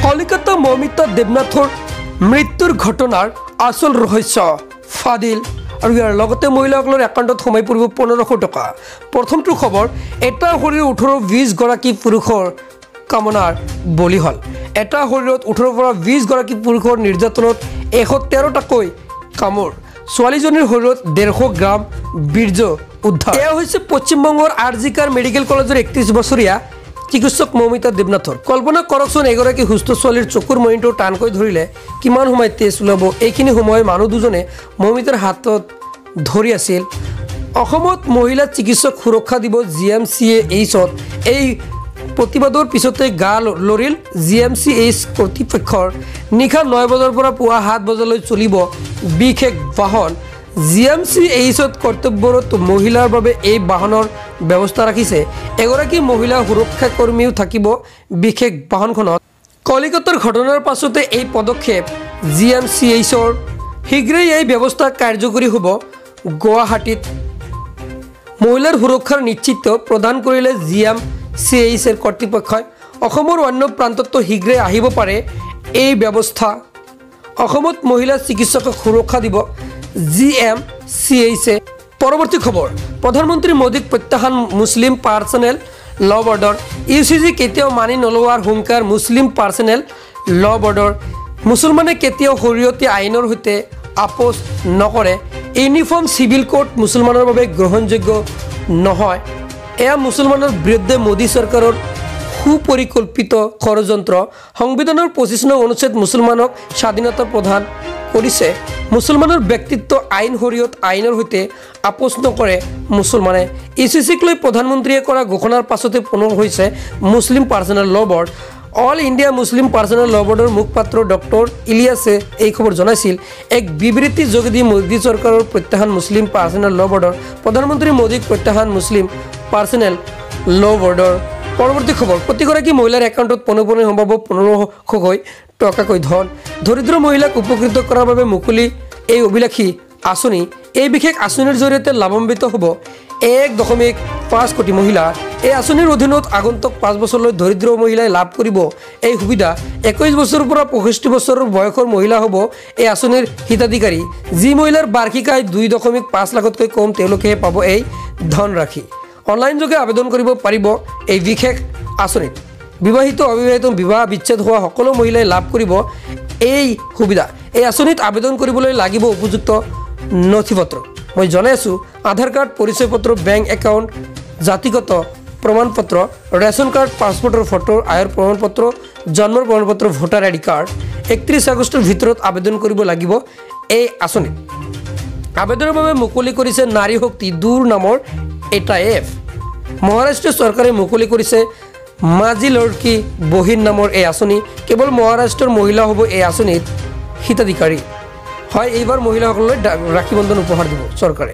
কলিকতা মৌমিতা দেবনাথৰ মৃত্যুৰ ঘটনাৰ আসল ৰহস্য ফাদিল আৰু ইয়াৰ লগতে মহিলাসকলৰ একাউণ্টত সোমাই পৰিব 1500 টকা। প্ৰথমটো খবৰ, এটা শৰীৰৰ 18-20 গৰাকী পুৰুষৰ কামনাৰ বলি হ'ল। এটা শৰীৰত 18 পৰা 20 গৰাকী পুৰুষৰ নিৰ্যাতনত 113টাকৈ কামোৰ। ছোৱালীজনীৰ শৰীৰত 150 গ্ৰাম বীৰ্য উদ্ধাৰ। এয়া হৈছে পশ্চিমবংগৰ আৰজিকাৰ মেডিকেল কলেজৰ 31 বছৰীয়া চিকিৎসক মৌমিতা দেবনাথৰ। কল্পনা কৰকচোন, এগৰাকী সুস্থ ছোৱালীৰ চকুৰ মণিটো টানকৈ ধৰিলে কিমান সময় তেজ ওলাব। এইখিনি সময় মানুহ দুজনে মৌমিতাৰ হাতত ধৰি আছিল। অসমত মহিলা চিকিৎসক সুৰক্ষা দিব GMCH-ত এই প্ৰতিবাদৰ পিছতে গা লৰিল GMCH কৰ্তৃপক্ষৰ। নিশা 9 বজাৰ পৰা পুৱা 7 বজালৈ চলিব বিশেষ বাহন। GMCH-ত কৰ্তব্যৰত মহিলাৰ বাবে এই বাহনৰ ব্যৱস্থা ৰাখিছে। এগৰাকী মহিলা সুৰক্ষা কৰ্মীও থাকিব বিশেষ বাহনখনত। কলিকতাৰ ঘটনাৰ পাছতে এই পদক্ষেপ GMCH-ৰ। শীঘ্ৰেই এই ব্যৱস্থা কাৰ্যকৰী হ'ব গুৱাহাটীত। মহিলাৰ সুৰক্ষাৰ নিশ্চিত প্ৰদান কৰিলে GMCH-ৰ কৰ্তৃপক্ষই। অসমৰ অন্য প্ৰান্ততো শীঘ্ৰেই আহিব পাৰে এই ব্যৱস্থা। অসমত মহিলা চিকিৎসকক সুৰক্ষা দিব GMCH-এ। পৰৱৰ্তী খবৰ, প্ৰধানমন্ত্ৰী মোদীক প্ৰত্যাহ্বান মুছলিম পাৰ্চনেল ল বৰ্ডৰ। UCG কেতিয়াও মানি নলোৱাৰ হুংকাৰ মুছলিম পাৰ্চনেল ল বৰ্ডৰ। মুছলমানে কেতিয়াও শৰীয়তী আইনৰ সৈতে আপোচ নকৰে। ইউনিফৰ্ম চিভিল কোড মুছলমানৰ বাবে গ্ৰহণযোগ্য নহয়। এয়া মুছলমানৰ বিৰুদ্ধে মোদী চৰকাৰৰ সুপৰিকল্পিত ষড়যন্ত্ৰ। সংবিধানৰ 25 নং অনুচ্ছেদ মুছলমানক স্বাধীনতা প্ৰদান কৰিছে। মুছলমানৰ ব্যক্তিত্ব আইন শৰীয়ত আইনৰ সৈতে আপোচ নকৰে মুছলমানে। UCC-ক লৈ প্ৰধানমন্ত্ৰীয়ে কৰা ঘোষণাৰ পাছতে পুনৰ হৈছে মুছলিম পাৰ্চনেল ল বৰ্ড। অল ইণ্ডিয়া মুছলিম পাৰ্চনেল ল বৰ্ডৰ মুখপাত্ৰ ডক্টৰ ইলিয়াছে এই খবৰ জনাইছিল। এক বিবৃতি যোগেদি মোদী চৰকাৰৰ প্ৰত্যাহ্বান মুছলিম পাৰ্চনেল ল বৰ্ডৰ। প্ৰধানমন্ত্ৰী মোদীক প্ৰত্যাহ্বান মুছলিম পাৰ্চনেল ল বৰ্ডৰ। পৰৱৰ্তী খবৰ, প্ৰতিগৰাকী মহিলাৰ একাউণ্টত পোনপোনে সোমাব 1500 টকাকৈ ধন। দৰিদ্ৰ মহিলাক উপকৃত কৰাৰ বাবে মুকলি এই অভিলাষী আঁচনি। এই বিশেষ আঁচনিৰ জৰিয়তে লাভান্বিত হ'ব 1.5 কোটি মহিলা। এই আঁচনিৰ অধীনত আগন্তুক 5 বছৰলৈ দৰিদ্ৰ মহিলাই লাভ কৰিব এই সুবিধা। 21 বছৰৰ পৰা 65 বছৰৰ বয়সৰ মহিলা হ'ব এই আঁচনিৰ হিতাধিকাৰী। যি মহিলাৰ বাৰ্ষিক আয় 2.5 লাখতকৈ কম তেওঁলোকেহে পাব এই ধনৰাশি। অনলাইন যোগে আবেদন কৰিব পাৰিব এই বিশেষ আঁচনিত। বিবাহিত অবিবাহিত বিবাহ বিচ্ছেদ হোৱা সকলো মহিলাই লাভ কৰিব এই সুবিধা। এই আঁচনিত আবেদন কৰিবলৈ লাগিব উপযুক্ত নথিপত্ৰ। মই জনাই আছোঁ, আধাৰ কাৰ্ড, পৰিচয় পত্ৰ, বেংক একাউণ্ট, জাতিগত প্ৰমাণপত্ৰ, ৰেচন কাৰ্ড, পাছপৰ্টৰ ফটো, আয়ৰ প্ৰমাণপত্ৰ, জন্মৰ প্ৰমাণপত্ৰ, ভোটাৰ ID কাৰ্ড। 31 আগষ্টৰ ভিতৰত আবেদন কৰিব লাগিব এই আঁচনিত। আবেদনৰ বাবে মুকলি কৰিছে নাৰী শক্তি 2 নামৰ এটা এপ। মহাৰাষ্ট্ৰ চৰকাৰে মুকলি কৰিছে মাঝি লড়কি বহিন নামৰ এই আঁচনি। কেৱল মহাৰাষ্ট্ৰৰ মহিলা হ'ব এই আঁচনিত হিতাধিকাৰী। হয়, এইবাৰ মহিলাসকললৈ ৰাখী বন্ধন উপহাৰ দিব চৰকাৰে।